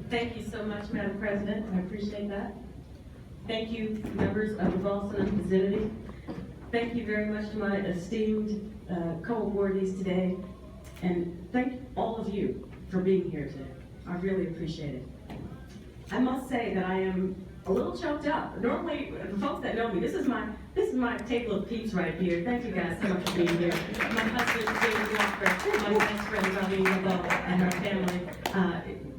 Thank you so much, Madam President. I appreciate that. Thank you, members of the Boston and Vicinity. Thank you very much to my esteemed co-awardees today. And thank all of you for being here today. I really appreciate it. I must say that I am a little choked up. Normally, the folks that know me, this is my table of peeps right here. Thank you guys so much for being here. My husband, David Walker, my best friend, Bobby Nabo, and her family,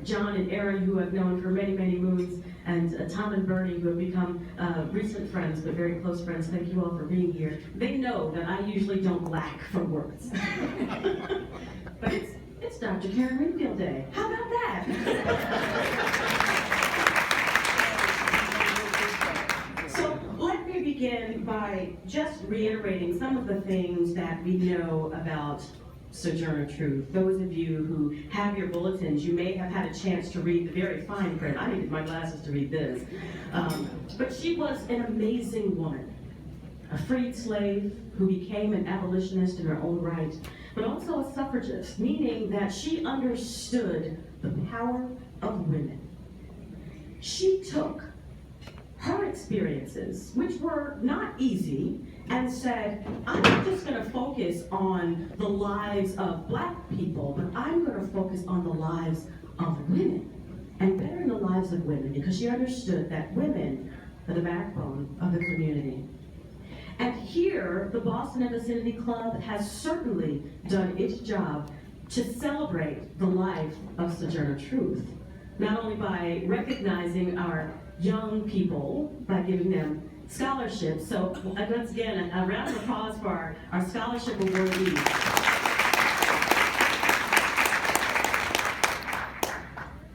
John and Aaron, who I've known for many, many moons, and Tom and Bernie, who have become recent friends, but very close friends. Thank you all for being here. They know that I usually don't lack for words. But it's Dr. Karen Winkfield Day. How about that? Begin by just reiterating some of the things that we know about Sojourner Truth. Those of you who have your bulletins, you may have had a chance to read the very fine print. I needed my glasses to read this. But she was an amazing woman, a freed slave who became an abolitionist in her own right, but also a suffragist, meaning that she understood the power of women. She took her experiences, which were not easy, and said, I'm not just going to focus on the lives of Black people, but I'm going to focus on the lives of women, and better in the lives of women, because she understood that women are the backbone of the community. And here, the Boston and Vicinity Club has certainly done its job to celebrate the life of Sojourner Truth, not only by recognizing our young people by giving them scholarships. So once again, a round of applause for our scholarship awardees.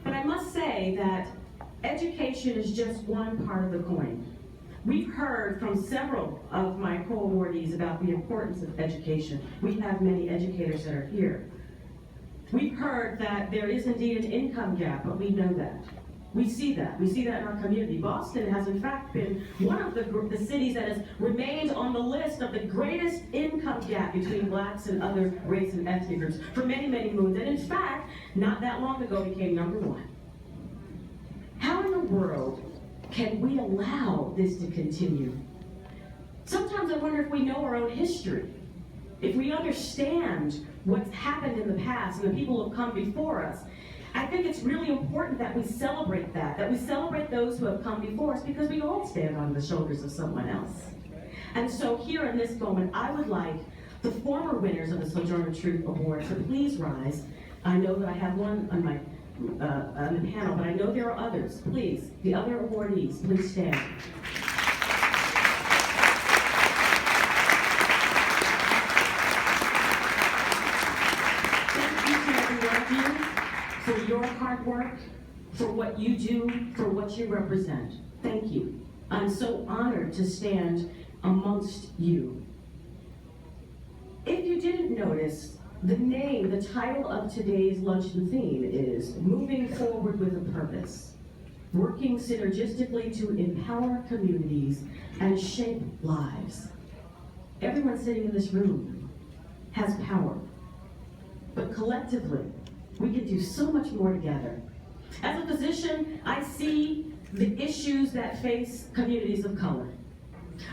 But I must say that education is just one part of the coin. We've heard from several of my co-awardees about the importance of education. We have many educators that are here. We've heard that there is indeed an income gap, but we know that. We see that. We see that in our community. Boston has, in fact, been one of the cities that has remained on the list of the greatest income gap between Blacks and other race and ethnic groups for many, many moons. And in fact, not that long ago, became #1. How in the world can we allow this to continue? Sometimes I wonder if we know our own history, if we understand what's happened in the past and the people who have come before us. I think it's really important that we celebrate that we celebrate those who have come before us, because we all stand on the shoulders of someone else. And so here in this moment, I would like the former winners of the Sojourner Truth Award to please rise. I know that I have one on my on the panel, but I know there are others. Please, the other awardees, please stand. For your hard work, for what you do, for what you represent. Thank you. I'm so honored to stand amongst you. If you didn't notice, the title of today's luncheon theme is Moving Forward with a Purpose, working synergistically to empower communities and shape lives. Everyone sitting in this room has power, but collectively, we can do so much more together. As a physician, I see the issues that face communities of color.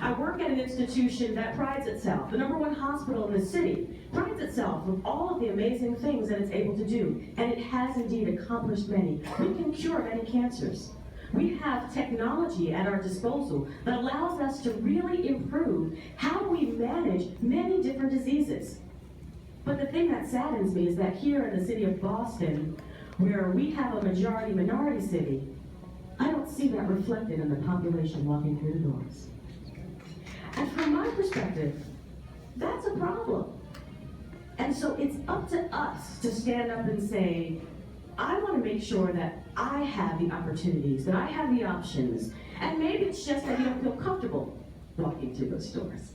I work at an institution that prides itself, the #1 hospital in the city, prides itself with all of the amazing things that it's able to do, and it has indeed accomplished many. We can cure many cancers. We have technology at our disposal that allows us to really improve how we manage many different diseases. But the thing that saddens me is that here in the city of Boston, where we have a majority-minority city, I don't see that reflected in the population walking through the doors. And from my perspective, that's a problem. And so it's up to us to stand up and say, I want to make sure that I have the opportunities, that I have the options, and maybe it's just that you don't feel comfortable walking through those doors.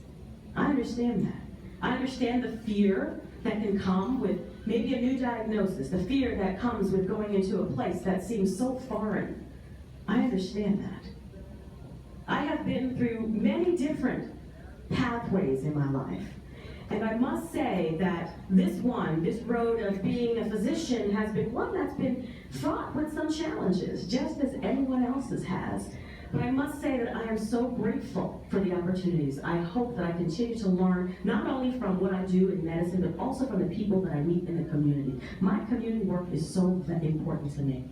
I understand that. I understand the fear that can come with maybe a new diagnosis, the fear that comes with going into a place that seems so foreign. I understand that. I have been through many different pathways in my life. And I must say that this road of being a physician has been one that's been fraught with some challenges, just as anyone else's has. But I must say that I am so grateful for the opportunities. I hope that I continue to learn not only from what I do in medicine, but also from the people that I meet in the community. My community work is so important to me.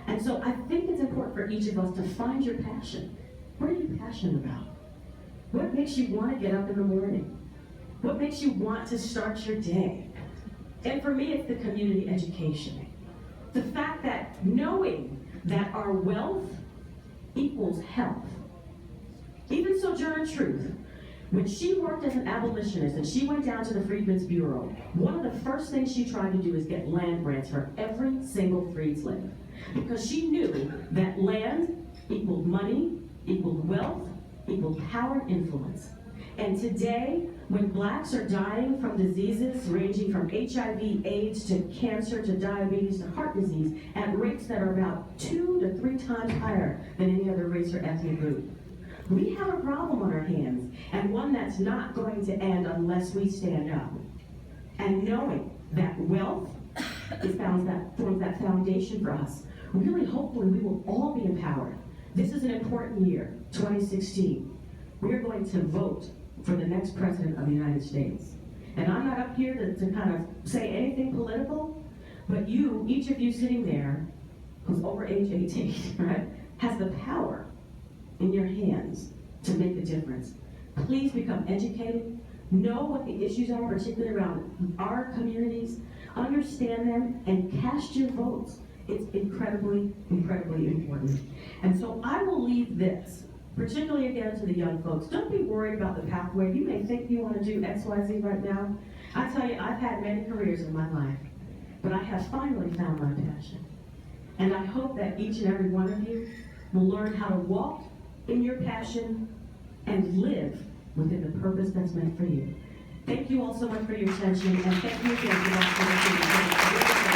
And so I think it's important for each of us to find your passion. What are you passionate about? What makes you want to get up in the morning? What makes you want to start your day? And for me, it's the community education. The fact that knowing that our wealth equals health. Even Sojourner Truth, when she worked as an abolitionist and she went down to the Freedmen's Bureau, one of the first things she tried to do is get land grants for every single freed slave. Because she knew that land equaled money, equaled wealth, equaled power and influence. And today, when blacks are dying from diseases ranging from HIV, AIDS, to cancer, to diabetes, to heart disease, at rates that are about 2 to 3 times higher than any other race or ethnic group, we have a problem on our hands, and one that's not going to end unless we stand up. And knowing that wealth forms that foundation for us, really hopefully we will all be empowered. This is an important year, 2016. We are going to vote for the next president of the United States. And I'm not up here to kind of say anything political, but you, each of you sitting there, who's over age 18, right, has the power in your hands to make a difference. Please become educated, know what the issues are, particularly around our communities, understand them, and cast your votes. It's incredibly, incredibly important. And so I will leave this, particularly again to the young folks. Don't be worried about the pathway. You may think you want to do X, Y, Z right now. I tell you, I've had many careers in my life, but I have finally found my passion. And I hope that each and every one of you will learn how to walk in your passion and live within the purpose that's meant for you. Thank you all so much for your attention, and thank you again for that.